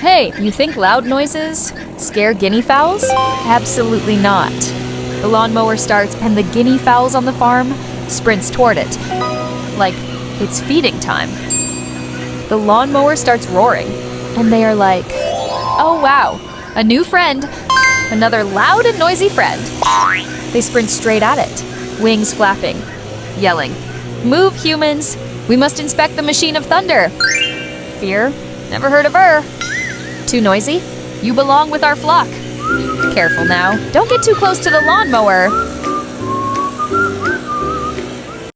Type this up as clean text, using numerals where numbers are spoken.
Hey, you think loud noises scare guinea fowls? Absolutely not. The lawnmower starts and the guinea fowls on the farm sprints toward it, like it's feeding time. The lawnmower starts roaring, and they are like, oh wow, a new friend, another loud and noisy friend. They sprint straight at it, wings flapping, yelling, move humans, we must inspect the machine of thunder. Fear, never heard of her. Too noisy? You belong with our flock. Careful now, don't get too close to the lawnmower.